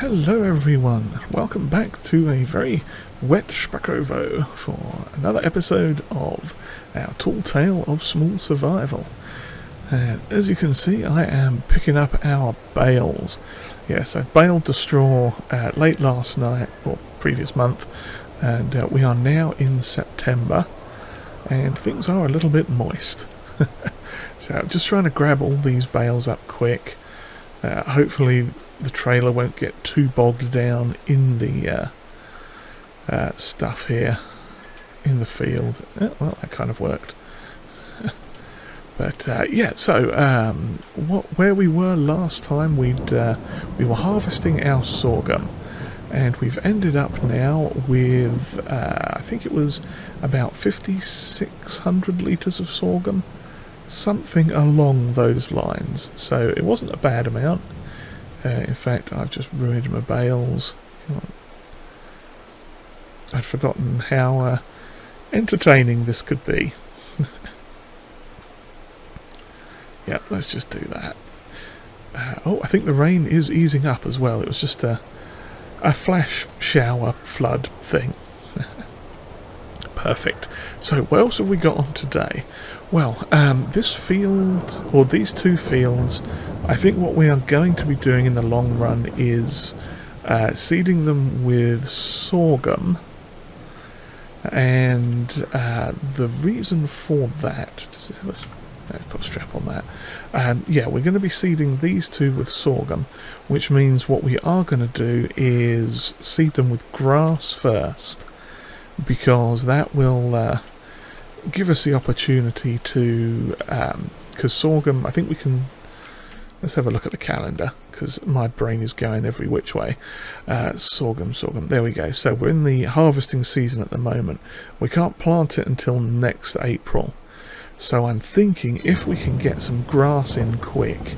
Hello everyone, welcome back to a very wet Szpakowo for another episode of our tall tale of small survival. And as you can see, I am picking up our bales. Yes, I baled the straw late last night, or previous month, and we are now in September, and things are a little bit moist. So I'm just trying to grab all these bales up quick. Hopefully the trailer won't get too bogged down in the stuff here in the field. Well, that kind of worked. But yeah, so where we were last time, we were harvesting our sorghum, and we've ended up now with I think it was about 5,600 litres of sorghum, something along those lines. So it wasn't a bad amount. In fact, I've just ruined my bales. I'd forgotten how entertaining this could be. Yeah, let's just do that. Oh, I think the rain is easing up as well. It was just a flash shower flood thing. Perfect. So what else have we got on today? Well, this field, or these two fields, I think what we are going to be doing in the long run is seeding them with sorghum. And the reason for that, let's put a strap on that. Yeah, we're going to be seeding these two with sorghum, which means what we are going to do is seed them with grass first, because that will give us the opportunity to, because sorghum, I think we can, let's have a look at the calendar, because my brain is going every which way. Sorghum, there we go. So we're in the harvesting season at the moment. We can't plant it until next April. So I'm thinking if we can get some grass in quick,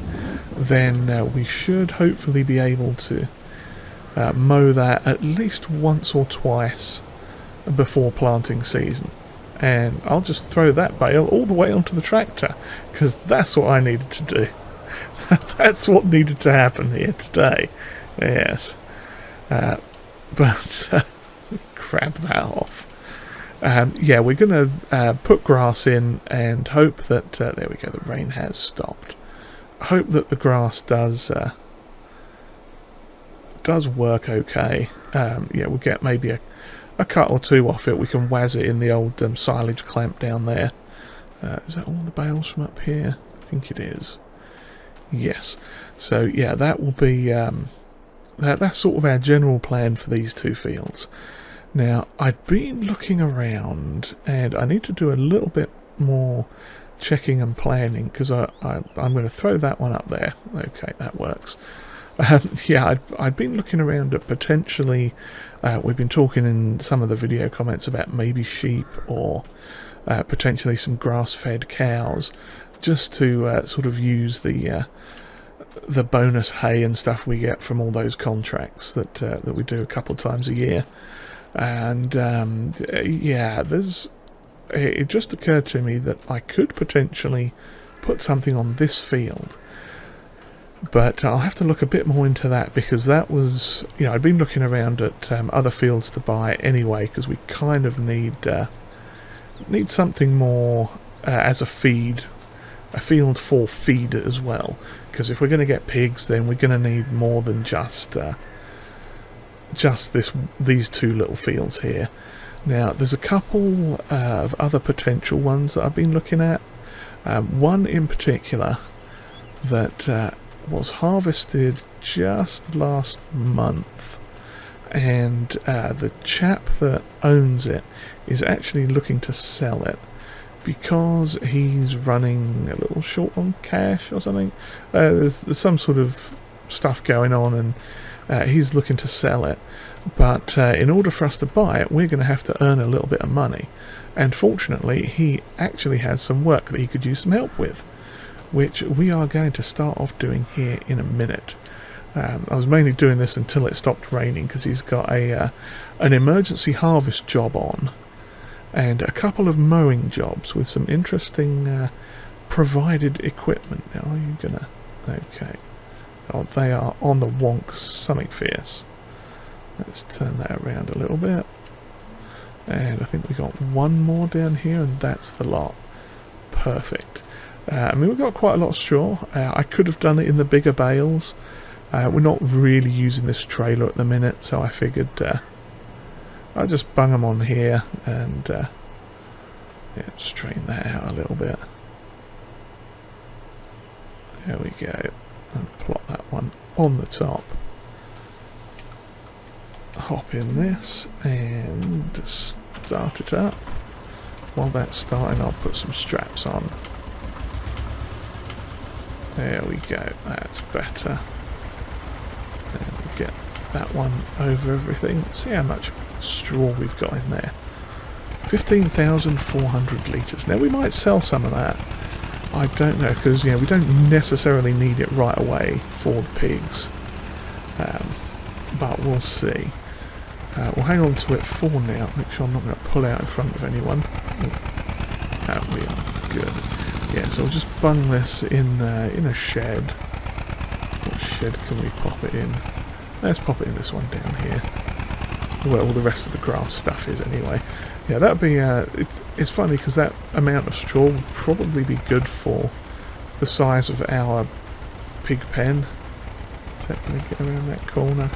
then we should hopefully be able to mow that at least once or twice before planting season. And I'll just throw that bale all the way onto the tractor, because that's what I needed to do. That's what needed to happen here today. Yes. But grab that off. Yeah, we're going to put grass in and hope that, there we go, the rain has stopped. Hope that the grass does work okay. Yeah, we'll get maybe a cut or two off it. We can waz it in the old silage clamp down there. Is that all the bales from up here? I think it is. Yes. So yeah, that will be that's sort of our general plan for these two fields. Now, I'd been looking around, and I need to do a little bit more checking and planning, because I'm going to throw that one up there. Okay, that works. Yeah, I'd been looking around at potentially, we've been talking in some of the video comments about maybe sheep or potentially some grass-fed cows, just to sort of use the bonus hay and stuff we get from all those contracts that we do a couple of times a year. And yeah, it just occurred to me that I could potentially put something on this field. But I'll have to look a bit more into that, because that was, you know, I'd been looking around at other fields to buy anyway, because we kind of need something more as a feed, a field for feed as well. Because if we're going to get pigs, then we're going to need more than just these two little fields here. Now, there's a couple of other potential ones that I've been looking at. One in particular that was harvested just last month, and the chap that owns it is actually looking to sell it, because he's running a little short on cash or something. There's some sort of stuff going on, and he's looking to sell it. But in order for us to buy it, we're going to have to earn a little bit of money. And fortunately, he actually has some work that he could use some help with, which we are going to start off doing here in a minute. I was mainly doing this until it stopped raining, because he's got an emergency harvest job on, and a couple of mowing jobs with some interesting provided equipment. Now, are you gonna... Okay. God, they are on the wonk something fierce. Let's turn that around a little bit. And I think we got one more down here, and that's the lot. Perfect. I mean, we've got quite a lot of straw. I could have done it in the bigger bales. We're not really using this trailer at the minute, so I figured I'll just bung them on here and yeah, straighten that out a little bit. There we go. And plot that one on the top. Hop in this and start it up. While that's starting, I'll put some straps on. There we go, that's better. And we'll get that one over everything. See how much straw we've got in there. 15,400 litres. Now we might sell some of that. I don't know, because we don't necessarily need it right away for the pigs. But we'll see. We'll hang on to it for now. Make sure I'm not going to pull out in front of anyone. We are good. Yeah, so we'll just bung this in a shed. What shed can we pop it in? Let's pop it in this one down here, where all the rest of the grass stuff is anyway. Yeah, that'd be. It's funny because that amount of straw would probably be good for the size of our pig pen. Is that going to get around that corner?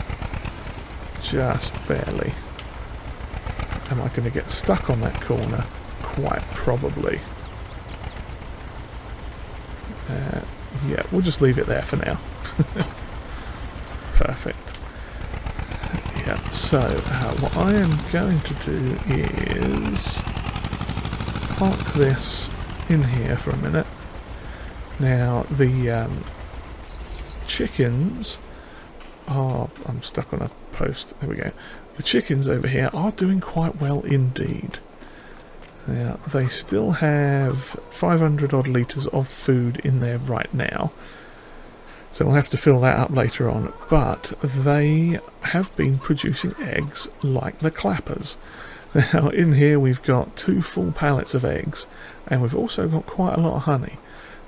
Just barely. Am I going to get stuck on that corner? Quite probably. Yeah, we'll just leave it there for now. Perfect. Yeah, so what I am going to do is park this in here for a minute. Now, the chickens are... I'm stuck on a post. There we go. The chickens over here are doing quite well indeed. Now, they still have 500 odd litres of food in there right now. So we'll have to fill that up later on. But they have been producing eggs like the clappers. Now, in here we've got 2 full pallets of eggs. And we've also got quite a lot of honey.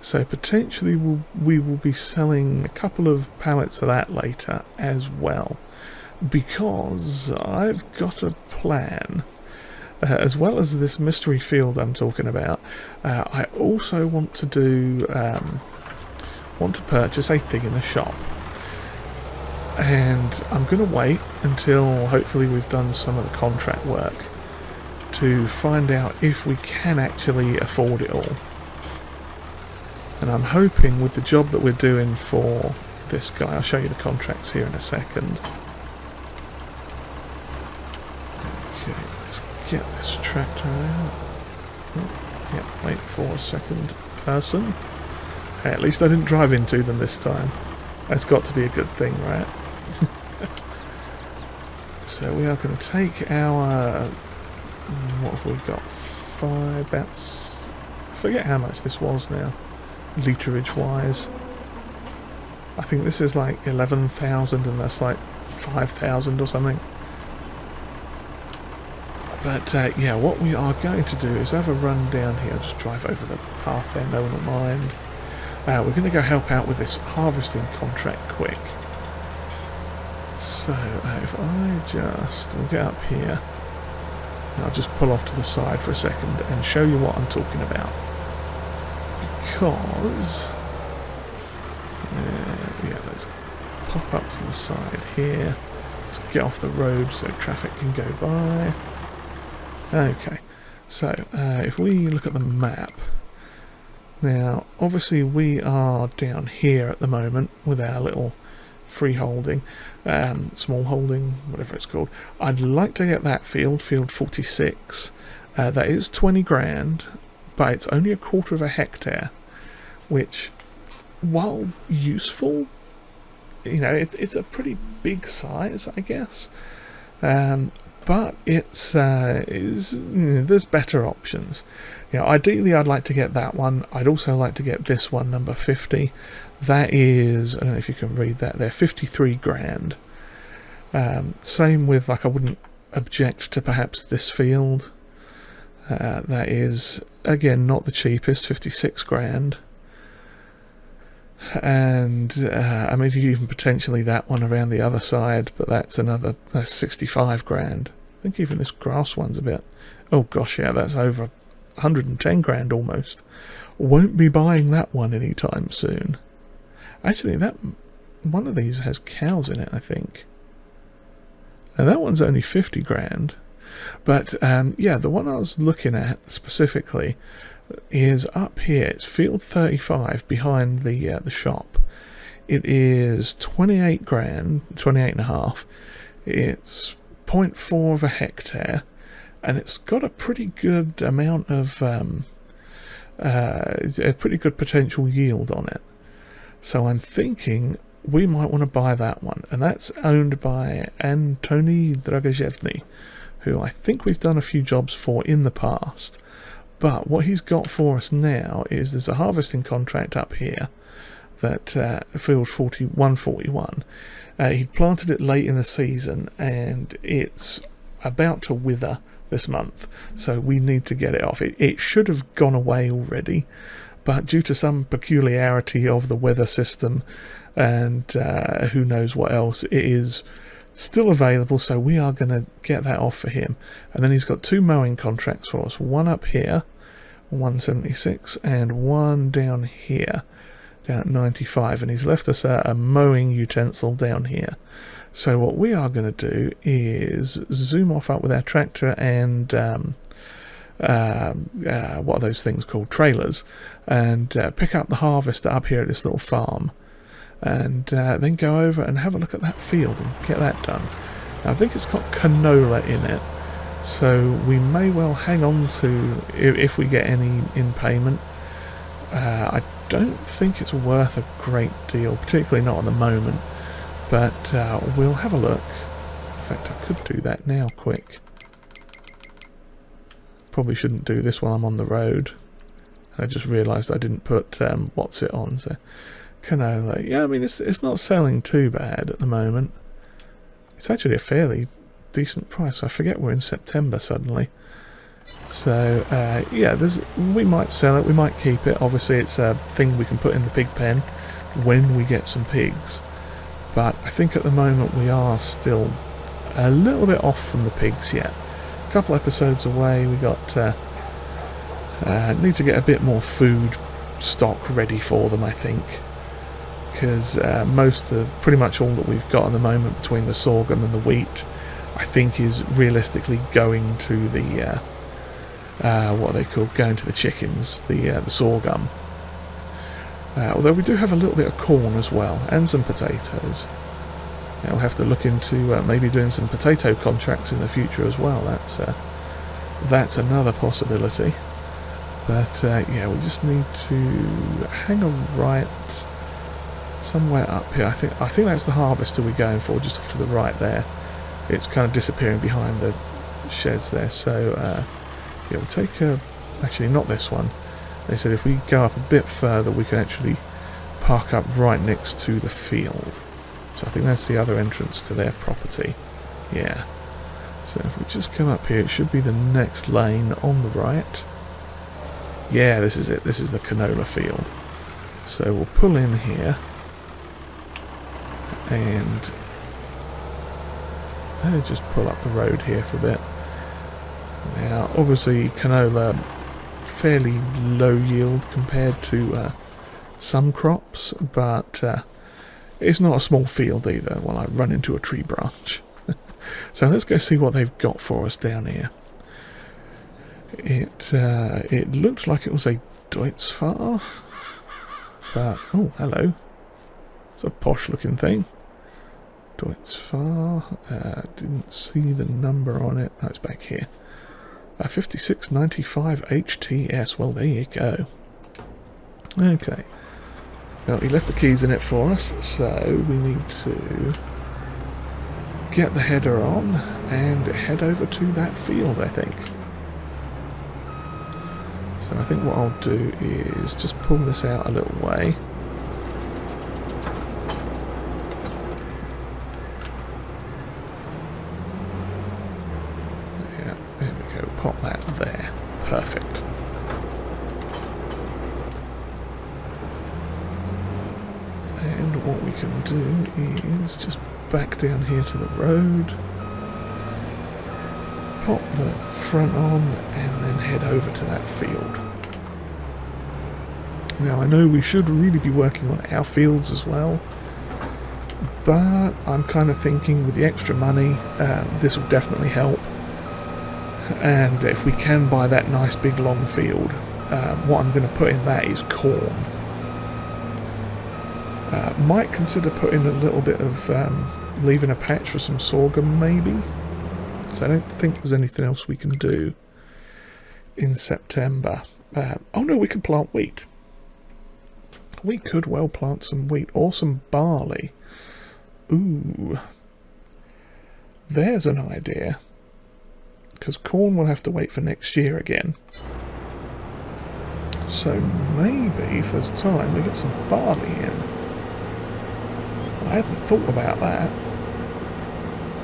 So potentially we will be selling a couple of pallets of that later as well. Because I've got a plan. As well as this mystery field I'm talking about, I also want to do purchase a thing in the shop, and I'm going to wait until hopefully we've done some of the contract work to find out if we can actually afford it all. And I'm hoping with the job that we're doing for this guy, I'll show you the contracts here in a second. Get this tractor out. Oh, yeah, wait for a second person. Hey, at least I didn't drive into them this time. That's got to be a good thing, right? So we are going to take our... what have we got? 5... that's... I forget how much this was now, literage wise. I think this is like 11,000 and that's like 5,000 or something. But yeah, what we are going to do is have a run down here. I'll just drive over the path there, no one will mind. We're going to go help out with this harvesting contract quick. So if I just... we'll get up here. And I'll just pull off to the side for a second and show you what I'm talking about. Because... yeah, let's pop up to the side here. Just get off the road so traffic can go by. Okay, so if we look at the map, now obviously we are down here at the moment with our little freeholding, small holding, whatever it's called. I'd like to get that field 46. That is 20 grand, but it's only 1/4 hectare, which, while useful, it's a pretty big size, I guess. But it's there's better options. Ideally I'd like to get that one. I'd also like to get this one, number 50. That is, I don't know if you can read that there, 53 grand. Same with, like, I wouldn't object to perhaps this field. That is, again, not the cheapest, 56 grand. And I mean, even potentially that one around the other side, but that's 65 grand. I think even this grass one's about, oh gosh, yeah, that's over 110 grand almost. Won't be buying that one anytime soon. Actually, that one of these has cows in it, I think. And that one's only 50 grand. But yeah, the one I was looking at specifically is up here. It's field 35 behind the shop. It is 28 grand, 28 and a half. It's 0.4 of a hectare, and it's got a pretty good amount of a pretty good potential yield on it. So I'm thinking we might want to buy that one, and that's owned by Antony Dragajevny, who I think we've done a few jobs for in the past. But what he's got for us now is there's a harvesting contract up here that field 141. He planted it late in the season, and it's about to wither this month, so we need to get it off. It should have gone away already, but due to some peculiarity of the weather system and who knows what else, it is still available, so we are going to get that off for him. And then he's got 2 mowing contracts for us, one up here, 176, and one down here, down at 95, and he's left us a mowing utensil down here. So what we are going to do is zoom off up with our tractor and what are those things called, trailers, and pick up the harvester up here at this little farm, and then go over and have a look at that field and get that done. Now, I think it's got canola in it, so we may well hang on to, if we get any in payment. I don't think it's worth a great deal, particularly not at the moment, but we'll have a look. In fact, I could do that now quick. Probably shouldn't do this while I'm on the road. I just realised I didn't put what's it on, so canola. Yeah, I mean, it's not selling too bad at the moment. It's actually a fairly decent price. I forget we're in September suddenly. So yeah, we might sell it, we might keep it. Obviously it's a thing we can put in the pig pen when we get some pigs. But I think at the moment we are still a little bit off from the pigs yet. A couple episodes away, we got need to get a bit more food stock ready for them, I think. Because pretty much all that we've got at the moment between the sorghum and the wheat, I think is realistically going to the what are they called? Going to the chickens, the sorghum. Although we do have a little bit of corn as well, and some potatoes. I'll have to look into maybe doing some potato contracts in the future as well. That's another possibility. But yeah, we just need to hang a right somewhere up here. I think that's the harvester we're going for, just off to the right there. It's kind of disappearing behind the sheds there. So yeah, we'll take actually not this one. They said if we go up a bit further we can actually park up right next to the field. So I think that's the other entrance to their property. Yeah. So if we just come up here, it should be the next lane on the right. Yeah, this is it. This is the canola field. So we'll pull in here and just pull up the road here for a bit. Now, obviously, canola fairly low yield compared to some crops, but it's not a small field either. While I run into a tree branch. So let's go see what they've got for us down here. It looked like it was a Deutzfahr, but oh, hello. It's a posh looking thing. Deutzfahr. Didn't see the number on it. Oh, it's back here. 5695 HTS. Well, there you go. Okay. Well, he left the keys in it for us, so we need to get the header on and head over to that field, I think. So I think what I'll do is just pull this out a little way. There we go, pop that there. Perfect. what we can do is just back down here to the road, pop the front on, and then head over to that field. Now, I know we should really be working on our fields as well, but I'm kind of thinking with the extra money, this will definitely help. And if we can buy that nice big long field, what I'm going to put in that is corn. Might consider putting a little bit of, leaving a patch for some sorghum maybe. So I don't think there's anything else we can do in September. Oh no, we can plant wheat. We could well plant some wheat or some barley. Ooh. There's an idea. Because corn will have to wait for next year again. So maybe if there's time we get some barley in. I hadn't thought about that.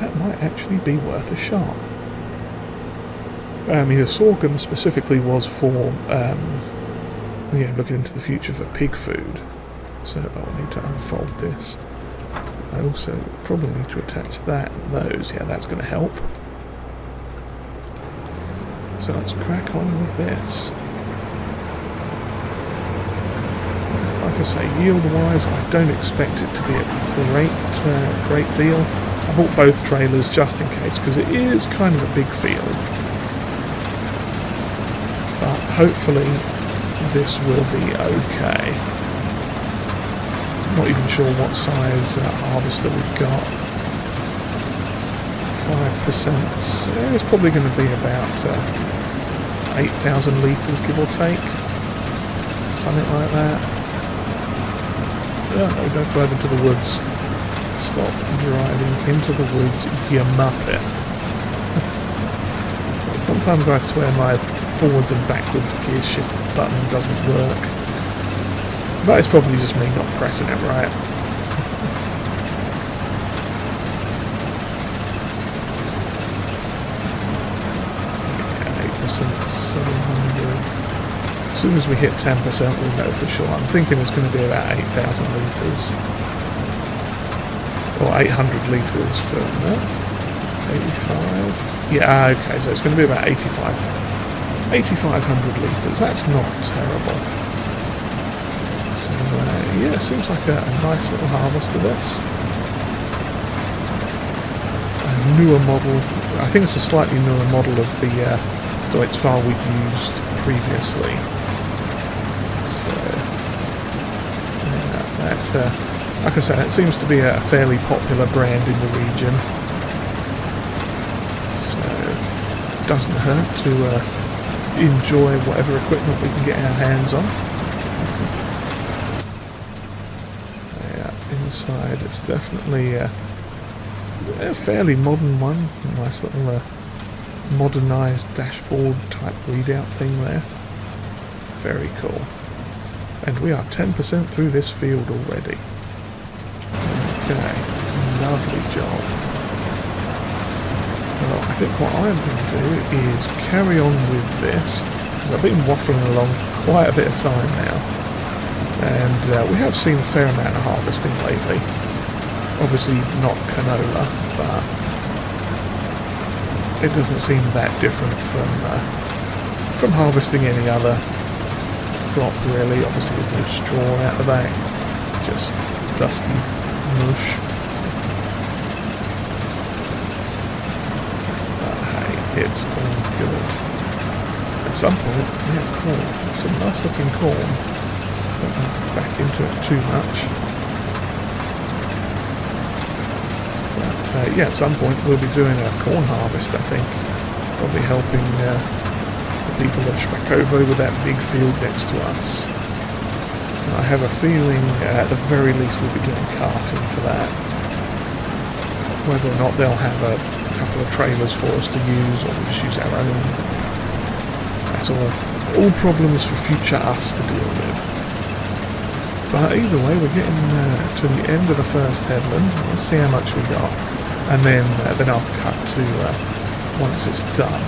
That might actually be worth a shot. The sorghum specifically was for looking into the future for pig food. So I'll need to unfold this. I also probably need to attach that and those. Yeah, that's going to help. So let's crack on with this. Like I say, yield-wise, I don't expect it to be a great deal. I bought both trailers just in case, because it is kind of a big field. But hopefully this will be okay. Not even sure what size harvester we've got. 5%. It's probably going to be about 8,000 litres, give or take. Something like that. Oh, no, don't drive into the woods. Stop driving into the woods, you muppet. Sometimes I swear my forwards and backwards gear shift button doesn't work. But it's probably just me not pressing it right. Yeah, 8%, 700. As soon as we hit 10%, we'll know for sure. I'm thinking it's going to be about 8,000 litres. Or 800 litres for no, 85. Yeah, okay, so it's going to be about 8,500 litres. That's not terrible. So, yeah, it seems like a nice little harvester, this. A newer model. I think it's a slightly newer model of the Deutz file we've used previously. So, yeah, like I said, it seems to be a fairly popular brand in the region. So, it doesn't hurt to enjoy whatever equipment we can get our hands on. Yeah, inside it's definitely a fairly modern one. A nice little modernised dashboard type readout thing there. Very cool. And we are 10% through this field already. Okay, lovely job. Well, I think what I'm going to do is carry on with this, because I've been waffling along for quite a bit of time now. And we have seen a fair amount of harvesting lately. Obviously not canola, but it doesn't seem that different from harvesting any other crop really. Obviously there's no straw out the back, just dusty mush. But hey, it's all good. At some point, yeah, corn. It's some nice looking corn. Don't back into it too much. But yeah, at some point we'll be doing a corn harvest, I think. Probably helping the people of Szpakowo with that big field next to us. And I have a feeling at the very least we'll be doing carting for that. Whether or not they'll have a couple of trailers for us to use, or we'll just use our own. That's all problems for future us to deal with. But either way, we're getting to the end of the first headland. Let's see how much we got. And then I'll cut to once it's done.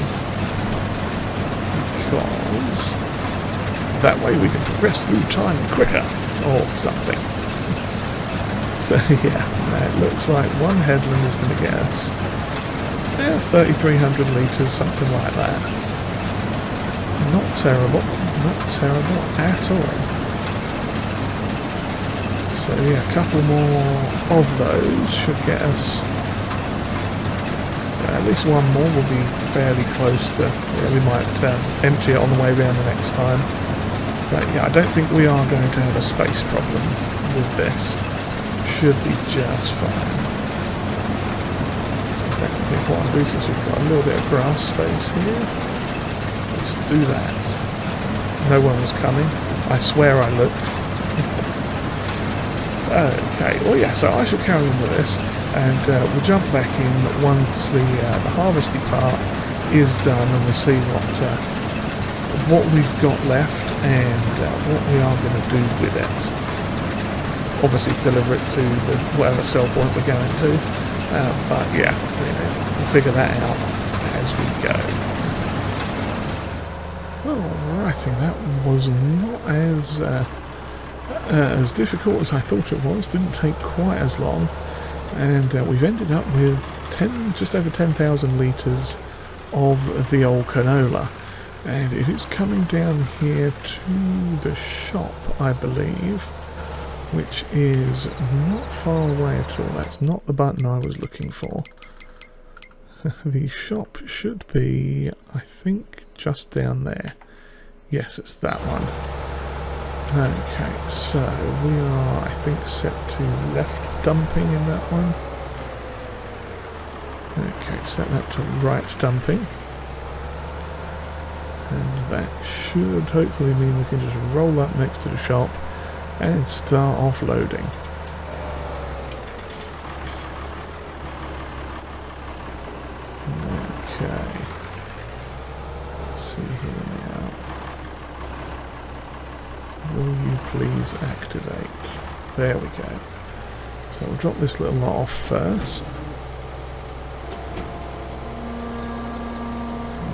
Because that way we can progress through time quicker, or something. So yeah, it looks like one headland is going to get us 3,300 litres, something like that. Not terrible at all. So yeah, a couple more of those should get us, at least one more will be fairly close to, we might empty it on the way around the next time. But yeah, I don't think we are going to have a space problem with this. Should be just fine. So effectively what I'll do, since we've got a little bit of grass space here, let's do that. No one was coming. I swear I looked. Okay, well yeah, so I shall carry on with this, and we'll jump back in once the harvesting part is done, and we'll see what we've got left and what we are going to do with it. Obviously deliver it to whatever sell point we're going to, but yeah, we'll figure that out as we go. Alrighty, that was not as difficult as I thought it was. Didn't take quite as long, and we've ended up with just over 10,000 litres of the old canola, and it is coming down here to the shop, I believe, which is not far away at all. That's not the button I was looking for. The shop should be, I think, just down there. Yes, it's that one. Okay, so we are, I think, set to left dumping in that one. Okay, set that to right dumping. And that should hopefully mean we can just roll up next to the shop and start offloading. Okay. Let's see here now. Will you please activate? There we go. So we'll drop this little lot off first.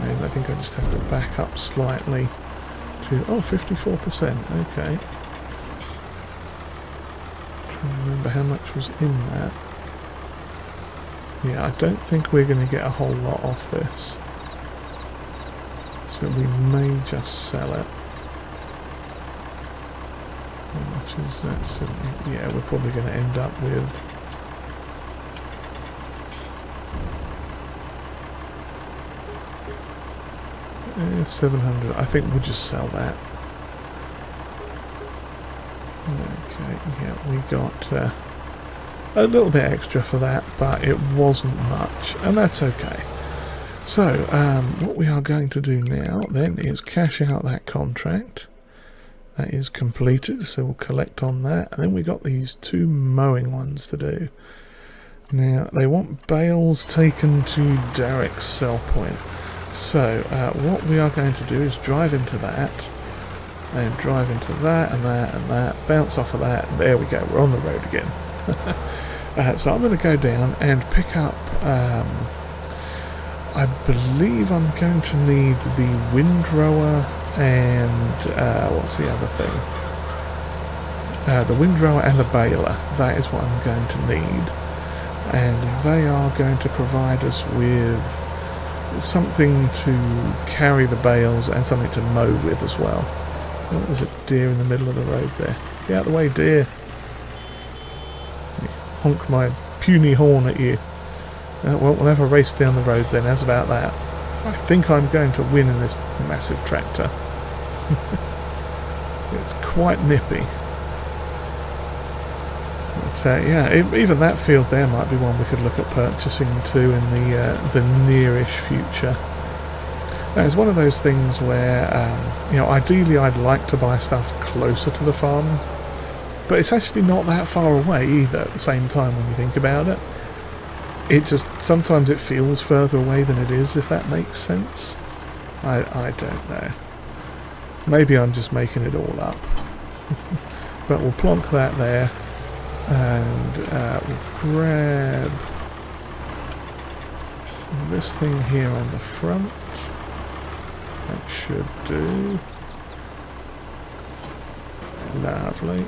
And I think I just have to back up slightly to 54%. Okay. Trying to remember how much was in that. Yeah, I don't think we're going to get a whole lot off this. So we may just sell it. How much is that? So, yeah, we're probably going to end up with 700. I think we'll just sell that. Okay, yeah, we got a little bit extra for that, but it wasn't much, and that's okay. So, what we are going to do now then is cash out that contract. That is completed, so we'll collect on that. And then we got these 2 mowing ones to do. Now, they want bales taken to Derek's sell point. So, what we are going to do is drive into that, and drive into that, and that, and that, bounce off of that, and there we go, we're on the road again. So I'm going to go down and pick up, I believe I'm going to need the windrower and, what's the other thing? The windrower and the baler, that is what I'm going to need. And they are going to provide us with something to carry the bales and something to mow with as well. Oh, there's a deer in the middle of the road there. Get out of the way, deer. Honk my puny horn at you. Well, we'll have a race down the road then. How's about that? I think I'm going to win in this massive tractor. It's quite nippy. But yeah, even that field there might be one we could look at purchasing too in the nearish future. Now, it's one of those things where, you know, ideally I'd like to buy stuff closer to the farm, but it's actually not that far away either at the same time when you think about it. It just, sometimes it feels further away than it is, if that makes sense. I don't know. Maybe I'm just making it all up. But we'll plonk that there, and we'll grab this thing here on the front. That should do. Lovely.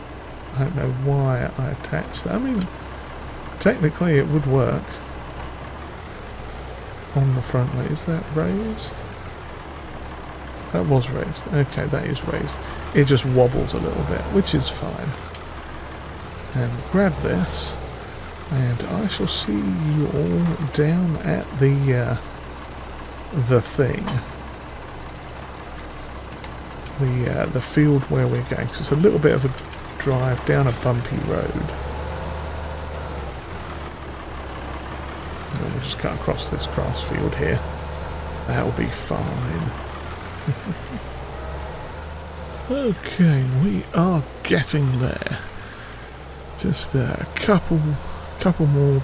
I don't know why I attached that. I mean, technically it would work on the front leg. Is that raised? That was raised. Okay, that is raised. It just wobbles a little bit, which is fine. And grab this, and I shall see you all down at the thing. The field where we're going. So it's a little bit of a drive down a bumpy road. And we'll just cut across this grass field here. That'll be fine. Okay, we are getting there. Just a couple more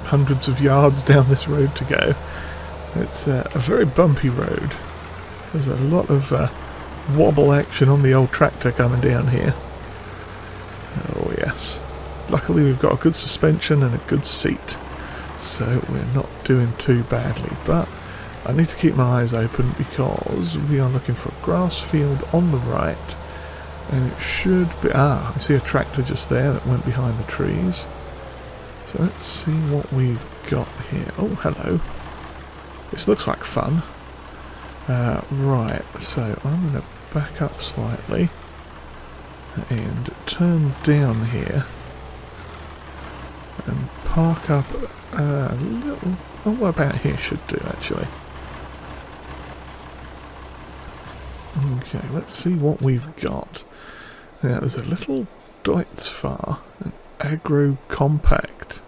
hundreds of yards down this road to go. It's a very bumpy road. There's a lot of wobble action on the old tractor coming down here. Oh yes. Luckily we've got a good suspension and a good seat, so we're not doing too badly, but I need to keep my eyes open because we are looking for a grass field on the right, and it should be... I see a tractor just there that went behind the trees. So let's see what we've got here. Oh, hello. This looks like fun. Right, so I'm going to back up slightly and turn down here and park up a little... Oh, what about here should do, actually. Okay, let's see what we've got. Now, there's a little Deutz-Fahr, an Agro Compact.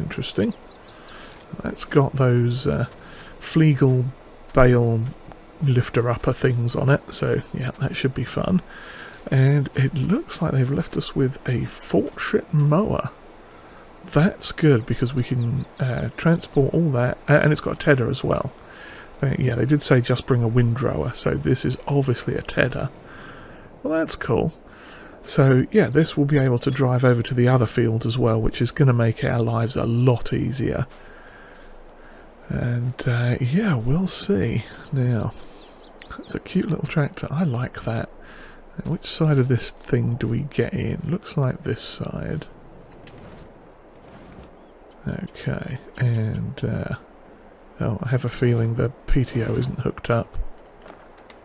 Interesting. That's got those Flegel bale lifter-upper things on it, so yeah, that should be fun. And it looks like they've left us with a fortschritt mower. That's good, because we can transport all that, and it's got a tedder as well. Yeah, they did say just bring a windrower, so this is obviously a tedder. Well, that's cool. So, yeah, this will be able to drive over to the other field as well, which is going to make our lives a lot easier. And, yeah, we'll see. Now, it's a cute little tractor. I like that. Which side of this thing do we get in? Looks like this side. Okay, and, oh, I have a feeling the PTO isn't hooked up.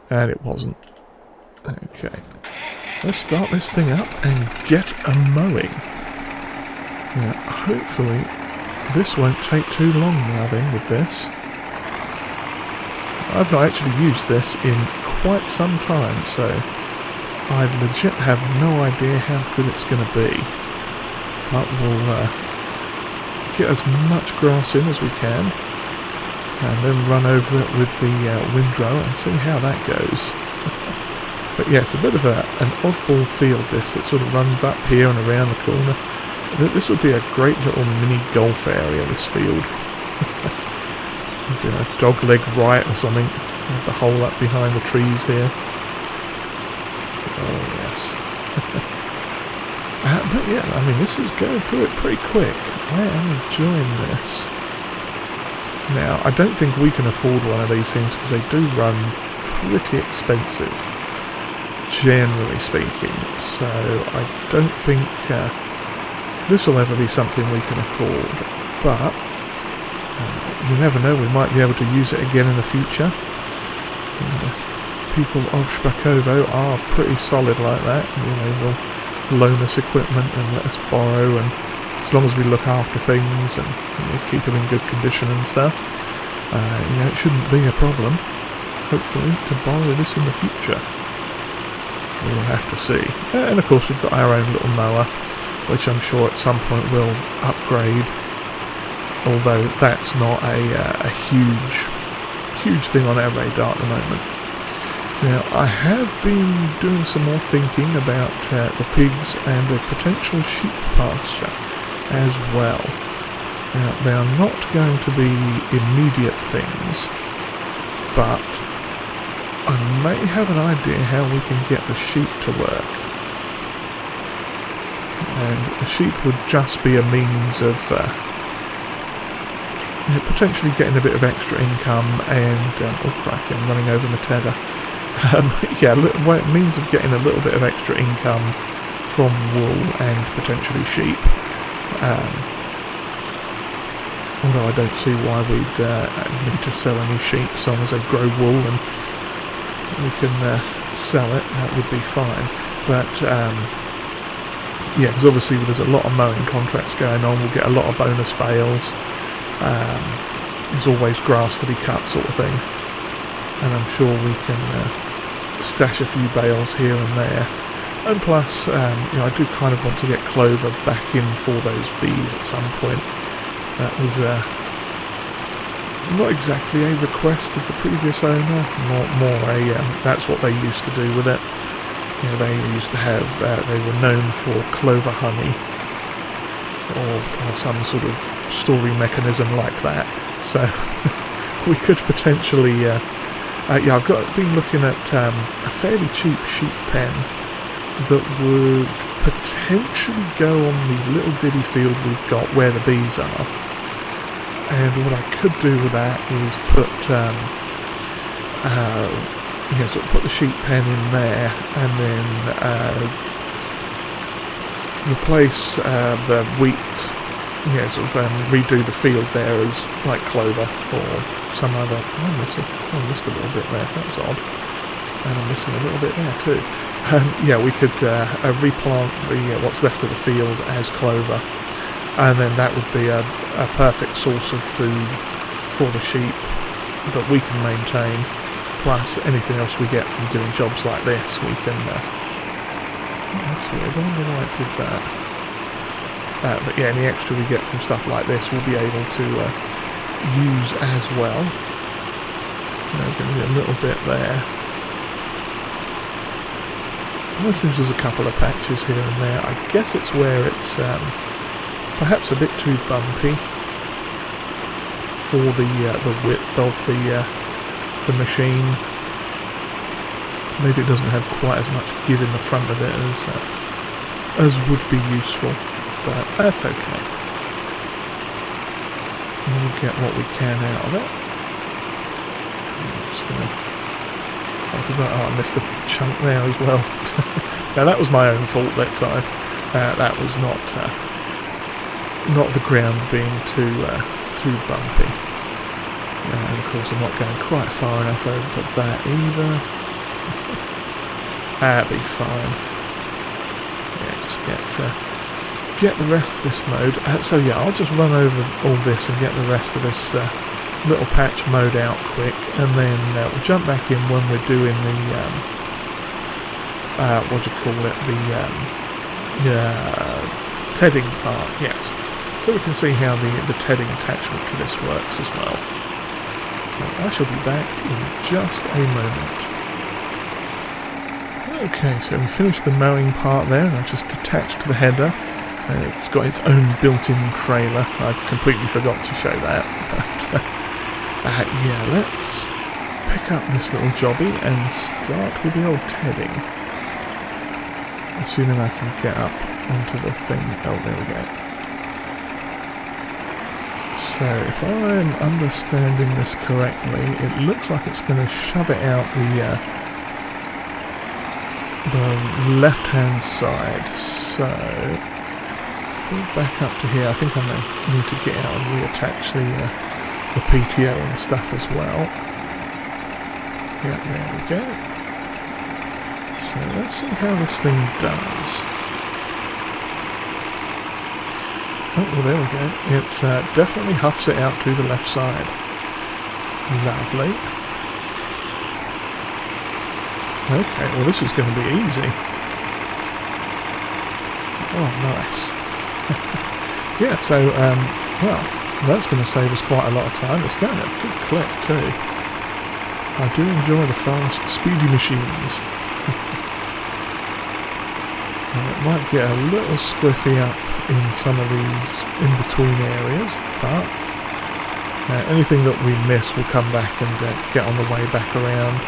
And it wasn't. Okay. Let's start this thing up and get a mowing. Now, hopefully, this won't take too long now then with this. I've not actually used this in quite some time, so I legit have no idea how good it's going to be. But we'll get as much grass in as we can, and then run over it with the windrower and see how that goes. But yeah, it's a bit of an oddball field, this. It sort of runs up here and around the corner. This would be a great little mini golf area, this field. Maybe a dog leg right or something. Have the hole up behind the trees here. Oh yes. But yeah, I mean, this is going through it pretty quick. I am enjoying this. Now, I don't think we can afford one of these things because they do run pretty expensive, generally speaking. So I don't think this will ever be something we can afford. But you never know, we might be able to use it again in the future. People of Szpakowo are pretty solid like that. You know, they'll loan us equipment and let us borrow, and as long as we look after things and keep them in good condition and stuff, it shouldn't be a problem, hopefully, to borrow this in the future. We'll have to see. And of course we've got our own little mower, which I'm sure at some point we'll upgrade, although that's not a huge thing on our radar at the moment. Now, I have been doing some more thinking about the pigs and a potential sheep pasture as well. Now, they are not going to be immediate things, but I may have an idea how we can get the sheep to work. And the sheep would just be a means of potentially getting a bit of extra income and... oh crikey, I'm running over my tedder. Yeah, means of getting a little bit of extra income from wool and potentially sheep. Although I don't see why we'd need to sell any sheep, so long as they grow wool and we can sell it, that would be fine. But yeah, because obviously there's a lot of mowing contracts going on, we'll get a lot of bonus bales. There's always grass to be cut, sort of thing, and I'm sure we can stash a few bales here and there. And plus, you know, I do kind of want to get clover back in for those bees at some point. That was not exactly a request of the previous owner, more a that's what they used to do with it. You know, they used to have, they were known for clover honey, or some sort of story mechanism like that. So we could potentially, yeah, I've been looking at a fairly cheap sheep pen that would potentially go on the little diddy field we've got where the bees are. And what I could do with that is put, you know, sort of put the sheep pen in there, and then replace the wheat, you know, sort of redo the field there as like clover or some other. I missed a little bit there. That was odd. And I'm missing a little bit there too. Yeah, we could replant the what's left of the field as clover, and then that would be a perfect source of food for the sheep that we can maintain, plus anything else we get from doing jobs like this. We can that's weird, I wonder why I did that. But yeah, any extra we get from stuff like this we'll be able to use as well. There's going to be a little bit there. There seems there's a couple of patches here and there. I guess it's where it's perhaps a bit too bumpy for the width of the machine. Maybe it doesn't have quite as much give in the front of it as would be useful, but that's okay. We'll get what we can out of it. I'm just gonna. I missed a chunk there as well. Now that was my own fault that time. That was not the ground being too bumpy. And of course I'm not going quite far enough over for that either. That'll be fine. Yeah, just get the rest of this mode. So yeah, I'll just run over all this and get the rest of this little patch mode out quick, and then we'll jump back in when we're doing the what do you call it, the tedding part. Yes, so we can see how the tedding attachment to this works as well. So I shall be back in just a moment. Okay, so we finished the mowing part there, and I've just attached the header. It's got its own built-in trailer. I completely forgot to show that, but yeah, let's pick up this little jobby and start with the old tedding. Assuming I can get up onto the thing. Oh, there we go. So, if I'm understanding this correctly, it looks like it's going to shove it out the left-hand side. So, back up to here. I think I may need to get out and reattach the PTO and stuff as well. Yeah, there we go. So let's see how this thing does. Oh, well, there we go. It definitely huffs it out to the left side. Lovely. Okay, well this is going to be easy. Oh, nice. Yeah, so, well, that's going to save us quite a lot of time. It's going at a good clip too. I do enjoy the fast, speedy machines. It might get a little squiffy up in some of these in-between areas, but anything that we miss will come back and get on the way back around.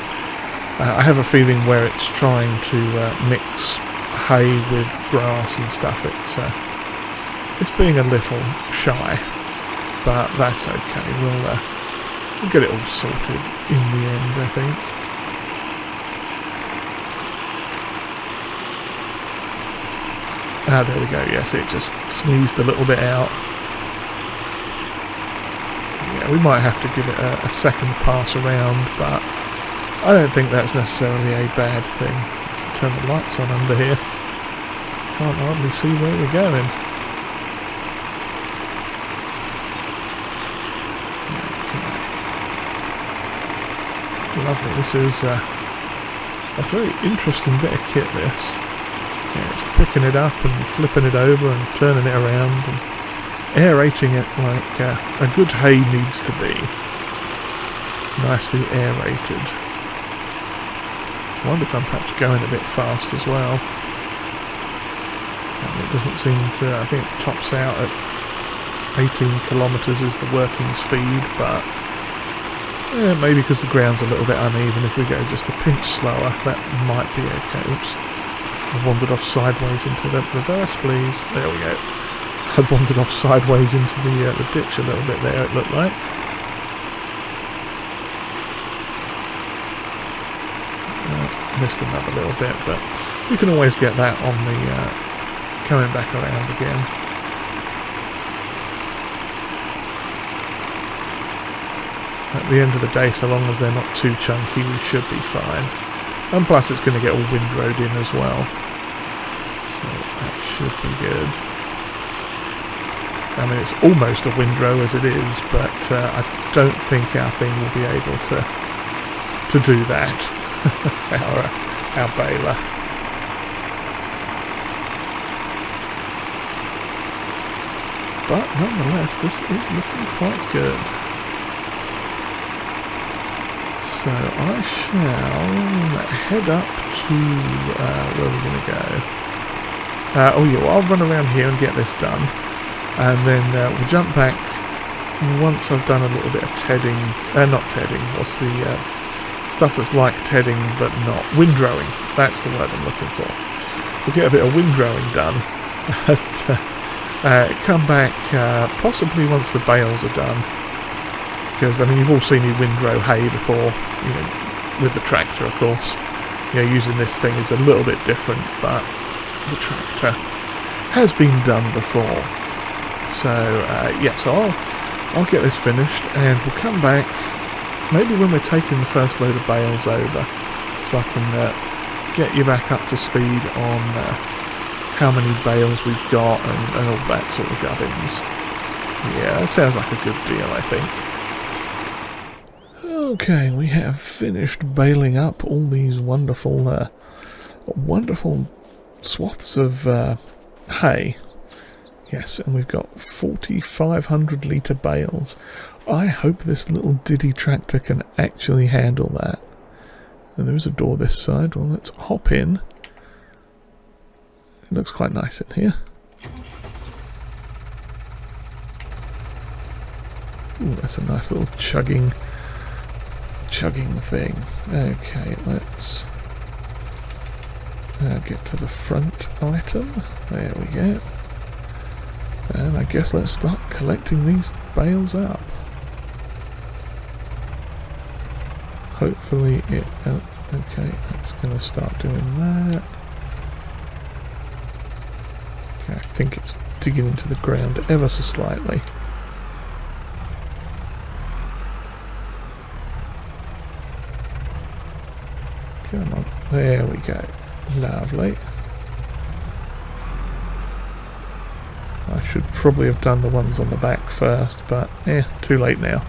I have a feeling where it's trying to mix hay with grass and stuff, it's being a little shy. But that's okay, we'll get it all sorted in the end, I think. Ah, there we go. Yes, it just sneezed a little bit out. Yeah, we might have to give it a second pass around, but I don't think that's necessarily a bad thing. Turn the lights on under here. Can't hardly see where we're going. Okay. Lovely. This is a very interesting bit of kit, this. Yeah, it's picking it up and flipping it over and turning it around and aerating it like a good hay needs to be. Nicely aerated. I wonder if I'm perhaps going a bit fast as well. It doesn't seem to, I think it tops out at 18 kilometres is the working speed, but maybe because the ground's a little bit uneven, if we go just a pinch slower, that might be okay. Oops, I wandered off sideways into the reverse, please. There we go. I wandered off sideways into the ditch a little bit there, it looked like. Missed another little bit, but you can always get that on the coming back around again. At the end of the day, so long as they're not too chunky, we should be fine. And plus it's going to get all windrowed in as well, so that should be good. I mean, it's almost a windrow as it is, but I don't think our thing will be able to do that. our baler. But nonetheless, this is looking quite good. So I shall head up to where we're going to go. Oh yeah, well, I'll run around here and get this done, and then we'll jump back once I've done a little bit of tedding. Not tedding. What's the stuff that's like tedding but not windrowing? That's the word I'm looking for. We'll get a bit of windrowing done, and come back possibly once the bales are done. Because I mean, you've all seen me windrow hay before, you know, with the tractor, of course. You know, using this thing is a little bit different, but the tractor has been done before. So yeah, so I'll get this finished, and we'll come back. Maybe when we're taking the first load of bales over, so I can get you back up to speed on how many bales we've got and all that sort of gubbins. Yeah, that sounds like a good deal, I think. Okay, we have finished baling up all these wonderful, wonderful swaths of hay. Yes, and we've got 4,500 litre bales. I hope this little diddy tractor can actually handle that. And there is a door this side. Well, let's hop in. It looks quite nice in here. Ooh, that's a nice little chugging thing. Okay, let's get to the front item. There we go. And I guess let's start collecting these bales up. Hopefully it... Oh, okay, it's going to start doing that. Okay, I think it's digging into the ground ever so slightly. Come on, there we go. Lovely. I should probably have done the ones on the back first, but too late now.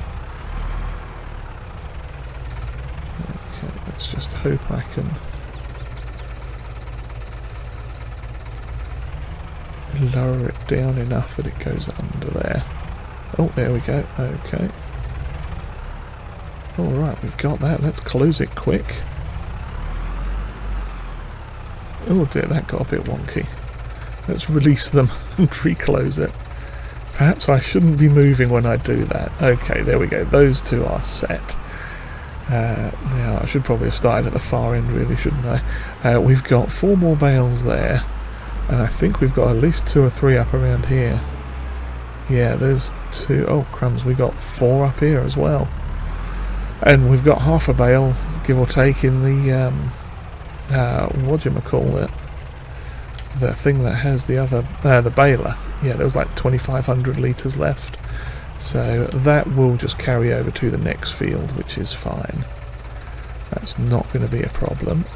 Okay, let's just hope I can lower it down enough that it goes under there. Oh, there we go. Okay. Alright, we've got that. Let's close it quick. Oh dear, that got a bit wonky. Let's release them and reclose it. Perhaps I shouldn't be moving when I do that. Okay, there we go. Those two are set. Now, I should probably have started at the far end, really, shouldn't I? We've got 4 more bales there. And I think we've got at least 2 or 3 up around here. Yeah, there's 2. Oh, crumbs, we got 4 up here as well. And we've got half a bale, give or take, in the... whatchamacallit? the thing that has the other, the baler, yeah, there was like 2,500 litres left. So that will just carry over to the next field, which is fine. That's not going to be a problem.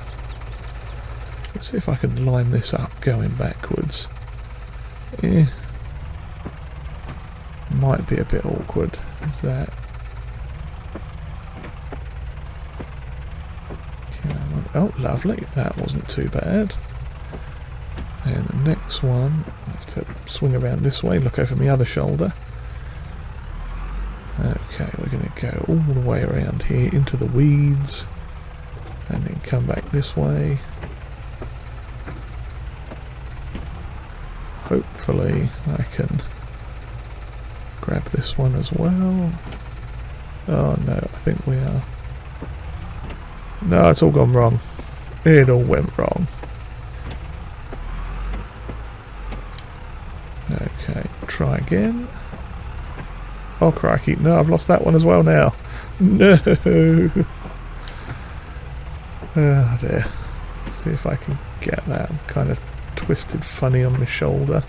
Let's see if I can line this up going backwards. Might be a bit awkward. Is that? Oh, lovely. That wasn't too bad. And the next one, I have to swing around this way, look over my other shoulder. Okay, we're going to go all the way around here into the weeds, and then come back this way. Hopefully I can grab this one as well. Oh no, I think we are. No, it's all gone wrong. It all went wrong. Okay, try again. Oh crikey, no, I've lost that one as well now. No! Oh dear. Let's see if I can get that. I'm kind of twisted funny on my shoulder.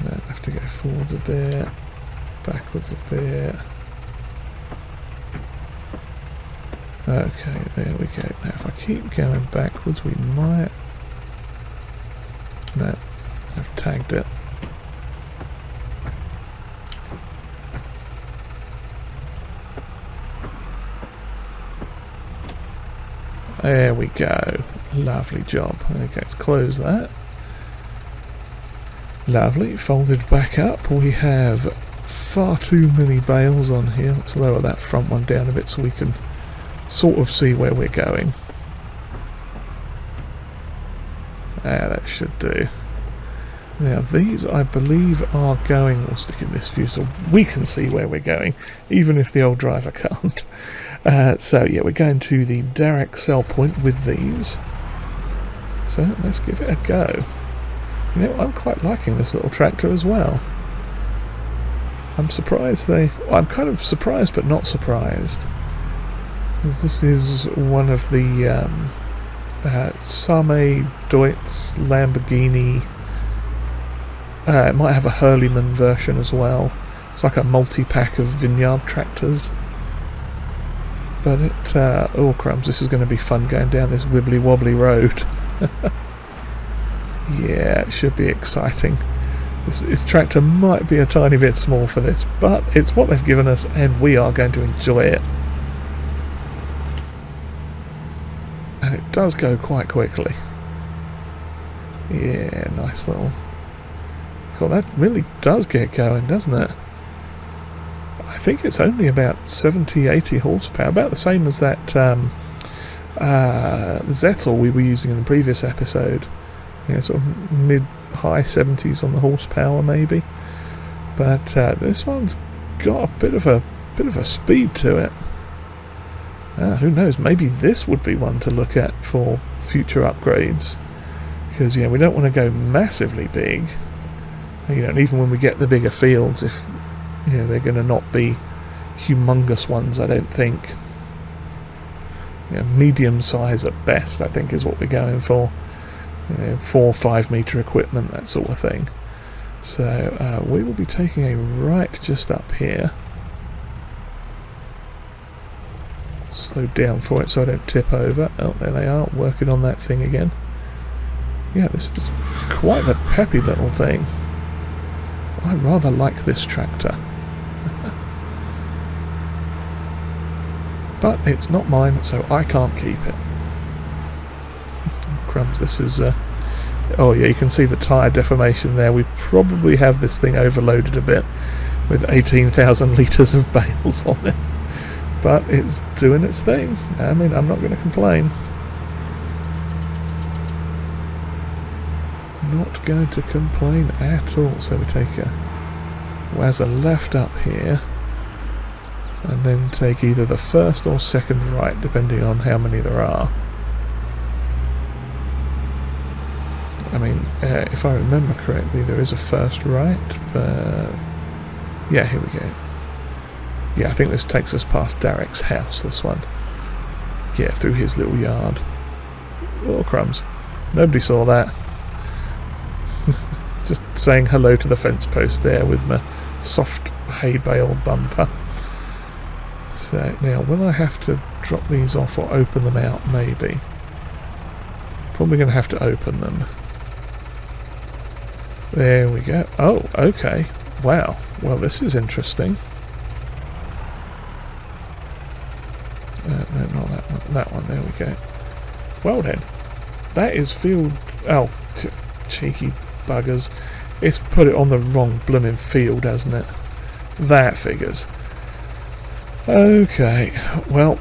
No, I have to go forwards a bit, backwards a bit. Okay, there we go. Now if I keep going backwards we might... No, I've tagged it. There we go. Lovely job. Okay, let's close that. Lovely. Folded back up. We have far too many bales on here. Let's lower that front one down a bit so we can sort of see where we're going. That should do. Now these I believe are going, we'll stick in this view so we can see where we're going, even if the old driver can't. So yeah, we're going to the direct sell point with these. So let's give it a go. You know, I'm quite liking this little tractor as well. I'm surprised I'm kind of surprised but not surprised. This is one of the Same Deutz Lamborghini. It might have a Hurleyman version as well. It's like a multi-pack of vineyard tractors. But it, oh crumbs, this is going to be fun going down this wibbly wobbly road. Yeah, it should be exciting. This tractor might be a tiny bit small for this, but it's what they've given us and we are going to enjoy it. And it does go quite quickly. Yeah, nice little... Cool, that really does get going, doesn't it? I think it's only about 70-80 horsepower, about the same as that Zettel we were using in the previous episode. Yeah, sort of mid-high 70s on the horsepower maybe. But this one's got a bit of a speed to it. Who knows, maybe this would be one to look at for future upgrades. Because yeah, we don't want to go massively big. You know, and even when we get the bigger fields, if you know, they're going to not be humongous ones, I don't think. You know, medium size at best, I think, is what we're going for. You know, 4 or 5 metre equipment, that sort of thing. So we will be taking a right just up here. Slow down for it so I don't tip over. Oh, there they are, working on that thing again. Yeah, this is quite the peppy little thing. I rather like this tractor. But it's not mine, so I can't keep it. Crumbs, this is... oh yeah, you can see the tyre deformation there. We probably have this thing overloaded a bit with 18,000 litres of bales on it. But it's doing its thing. I mean, I'm not going to complain. Not going to complain at all. So we take a wazza left up here and then take either the first or second right depending on how many there are. I mean, if I remember correctly, there is a first right, but yeah, here we go. Yeah, I think this takes us past Derek's house, this one. Yeah, through his little yard. Oh, crumbs. Nobody saw that. Just saying hello to the fence post there with my soft hay bale bumper. So now, will I have to drop these off or open them out? Maybe. Probably going to have to open them. There we go. Oh, okay. Wow. Well, this is interesting. No, not that one. That one. There we go. Well then. That is field... Oh, cheeky buggers. It's put it on the wrong blooming field, hasn't it? That figures. Okay. Well,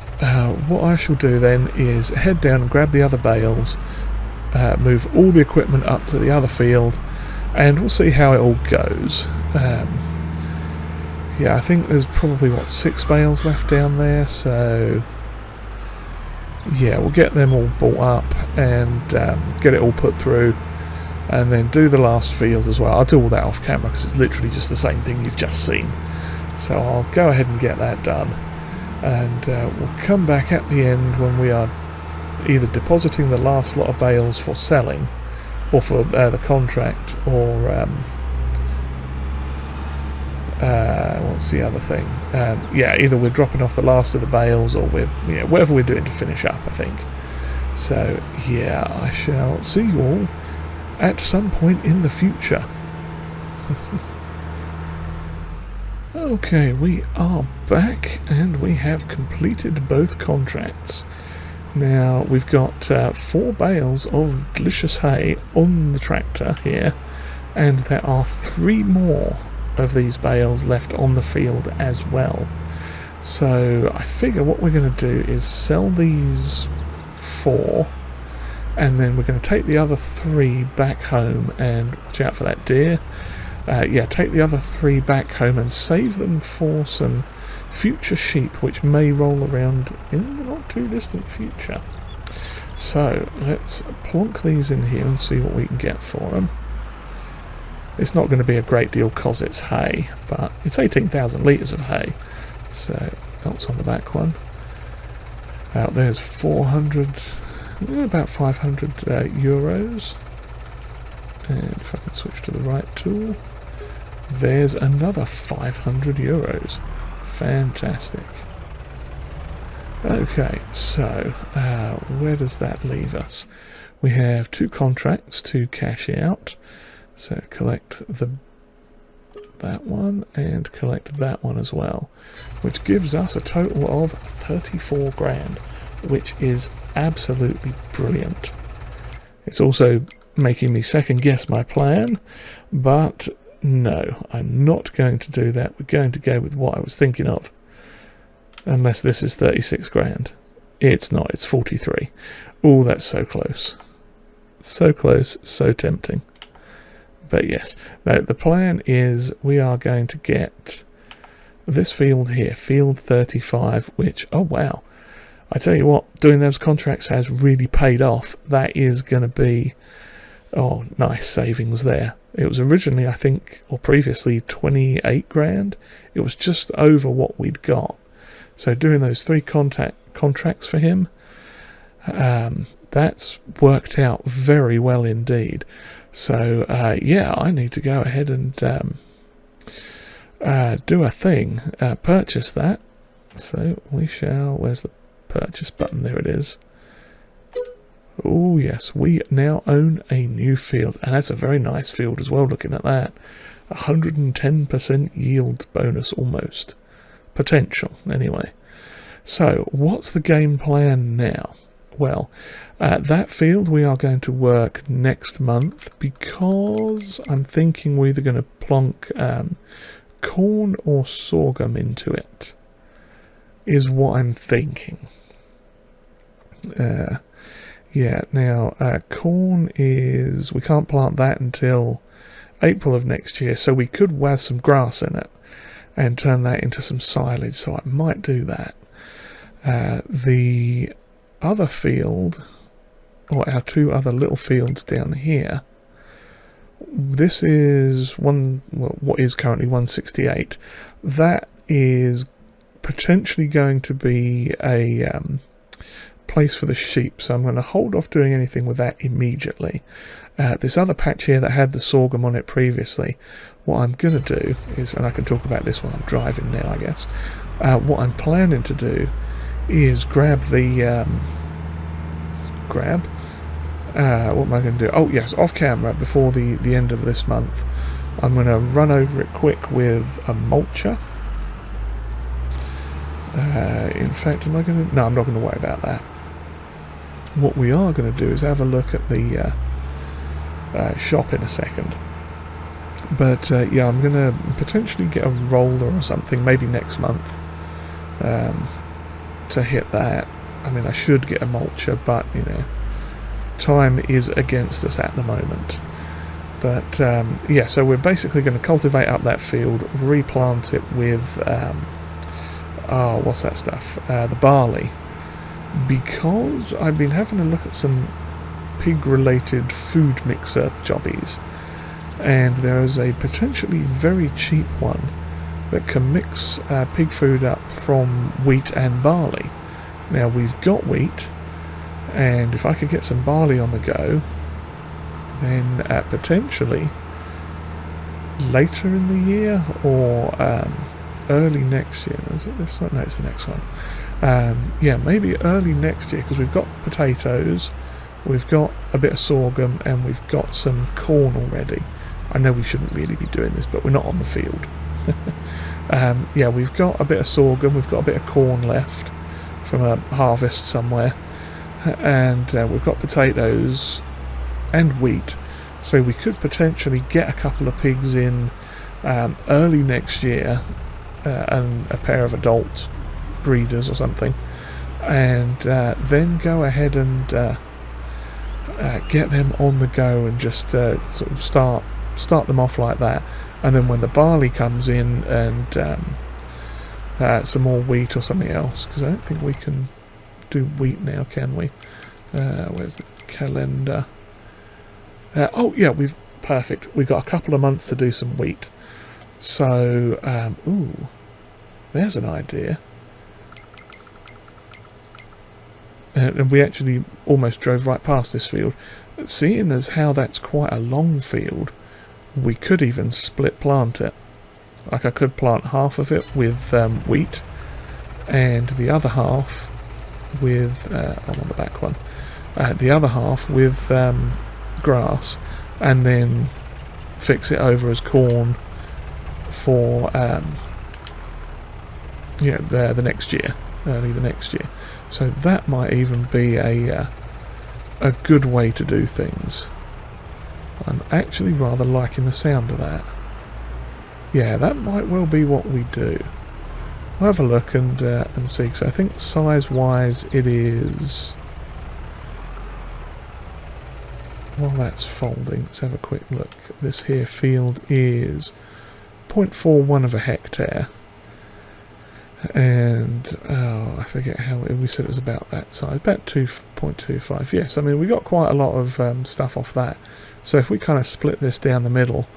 what I shall do then is head down and grab the other bales, move all the equipment up to the other field, and we'll see how it all goes. Yeah, I think there's probably, what, 6 bales left down there, so yeah, we'll get them all bought up and get it all put through, and then do the last field as well. I'll do all that off camera because it's literally just the same thing you've just seen. So I'll go ahead and get that done, and we'll come back at the end when we are either depositing the last lot of bales for selling, or for the contract, or what's the other thing? Yeah, either we're dropping off the last of the bales, or we're, yeah, whatever we're doing to finish up, I think. So yeah, I shall see you all at some point in the future. Okay, we are back, and we have completed both contracts. Now, we've got 4 bales of delicious hay on the tractor here, and there are 3 more of these bales left on the field as well. So I figure what we're going to do is sell these 4, and then we're going to take the other 3 back home, and watch out for that deer. Yeah, take the other 3 back home and save them for some future sheep, which may roll around in the not too distant future. So let's plonk these in here and see what we can get for them. It's not going to be a great deal because it's hay, but it's 18,000 litres of hay. So that's on the back one. Out there's 400, about 500 euros. And if I can switch to the right tool, there's another 500 euros. Fantastic. Okay, so where does that leave us? We have 2 contracts to cash out. So collect that one and collect that one as well, which gives us a total of 34 grand, which is absolutely brilliant. It's also making me second guess my plan, but no, I'm not going to do that. We're going to go with what I was thinking of, unless this is 36 grand. It's not, it's 43. Oh, that's so close. So close, so tempting. But yes, now the plan is we are going to get this field here, field 35, which, oh wow, I tell you what, doing those contracts has really paid off. That is going to be, oh, nice savings there. It was originally, I think, or previously 28 grand. It was just over what we'd got. So doing those 3 contracts for him, that's worked out very well indeed. So yeah, I need to go ahead and do a thing, purchase that. So we shall, where's the purchase button? There it is. Oh yes, we now own a new field, and that's a very nice field as well, looking at that. 110% yield bonus almost. Potential, anyway. So, what's the game plan now? Well, that field we are going to work next month, because I'm thinking we're either going to plonk corn or sorghum into it, is what I'm thinking. Yeah, now corn is, we can't plant that until April of next year, so we could waz some grass in it and turn that into some silage, so I might do that. The other field, or our 2 other little fields down here, this is what is currently 168. That is potentially going to be a place for the sheep, so I'm going to hold off doing anything with that immediately. This other patch here that had the sorghum on it previously, what I'm going to do is, and I can talk about this when I'm driving now, I guess, what I'm planning to do is grab the, what am I going to do? Oh yes, off camera, before the end of this month, I'm going to run over it quick with a mulcher. In fact, am I going to... No, I'm not going to worry about that. What we are going to do is have a look at the shop in a second. But yeah, I'm going to potentially get a roller or something, maybe next month, to hit that. I mean, I should get a mulcher, but, you know, time is against us at the moment. But, yeah, so we're basically going to cultivate up that field, replant it with... oh, what's that stuff? The barley. Because I've been having a look at some pig-related food mixer jobbies, and there is a potentially very cheap one that can mix pig food up from wheat and barley. Now, we've got wheat, and if I could get some barley on the go, then potentially later in the year, or early next year. Is it this one? No, it's the next one. Yeah, maybe early next year, because we've got potatoes, we've got a bit of sorghum, and we've got some corn already. I know we shouldn't really be doing this, but we're not on the field. Yeah, we've got a bit of sorghum, we've got a bit of corn left from a harvest somewhere, and we've got potatoes and wheat, so we could potentially get a couple of pigs in early next year, and a pair of adult breeders or something, and then go ahead and get them on the go and just sort of start them off like that. And then when the barley comes in, and some more wheat or something else, because I don't think we can do wheat now, can we? Where's the calendar? Oh yeah, perfect. We've got a couple of months to do some wheat. So, ooh, there's an idea. And we actually almost drove right past this field. Seeing as how that's quite a long field, we could even split plant it. Like, I could plant half of it with wheat, and the other half with, I'm on the back one, the other half with grass, and then fix it over as corn for you know, the next year, early the next year. So that might even be a good way to do things. I'm actually rather liking the sound of that. Yeah, that might well be what we do. We'll have a look and see. So I think size-wise it is... While that's folding, let's have a quick look. This here field is 0.41 of a hectare. And, oh, I forget how we said it was about that size. About 2.25. Yes, I mean, we got quite a lot of stuff off that. So if we kind of split this down the middle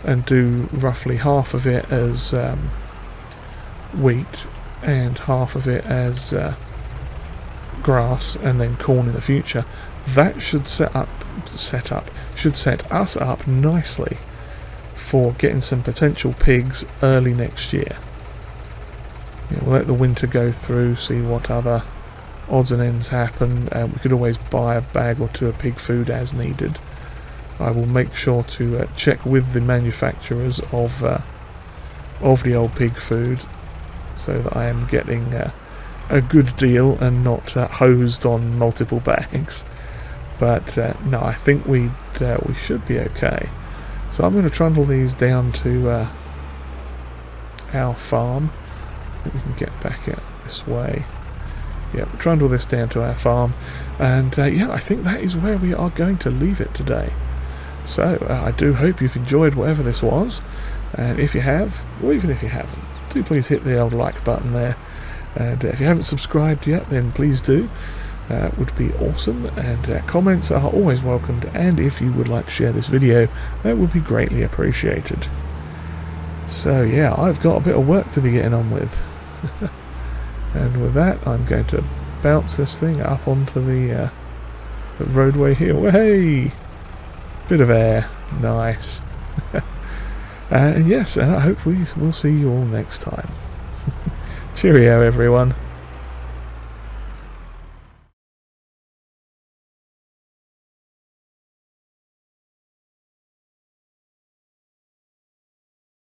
and do roughly half of it as wheat and half of it as grass and then corn in the future, that should set us up nicely for getting some potential pigs early next year. Yeah, we'll let the winter go through, see what other odds and ends happen, and we could always buy a bag or two of pig food as needed. I will make sure to check with the manufacturers of the old pig food, so that I am getting a good deal and not hosed on multiple bags. But no, I think we should be okay. So I'm going to trundle these down to our farm. We can get back out this way. Yeah, we'll trundle this down to our farm, and yeah, I think that is where we are going to leave it today. So I do hope you've enjoyed whatever this was, and if you have, or even if you haven't, do please hit the old like button there, and if you haven't subscribed yet, then please do. Would be awesome, and comments are always welcomed, and if you would like to share this video, that would be greatly appreciated. So yeah, I've got a bit of work to be getting on with. And with that, I'm going to bounce this thing up onto the roadway here. Hey, bit of air, nice. Yes, and I hope we will see you all next time. Cheerio, everyone.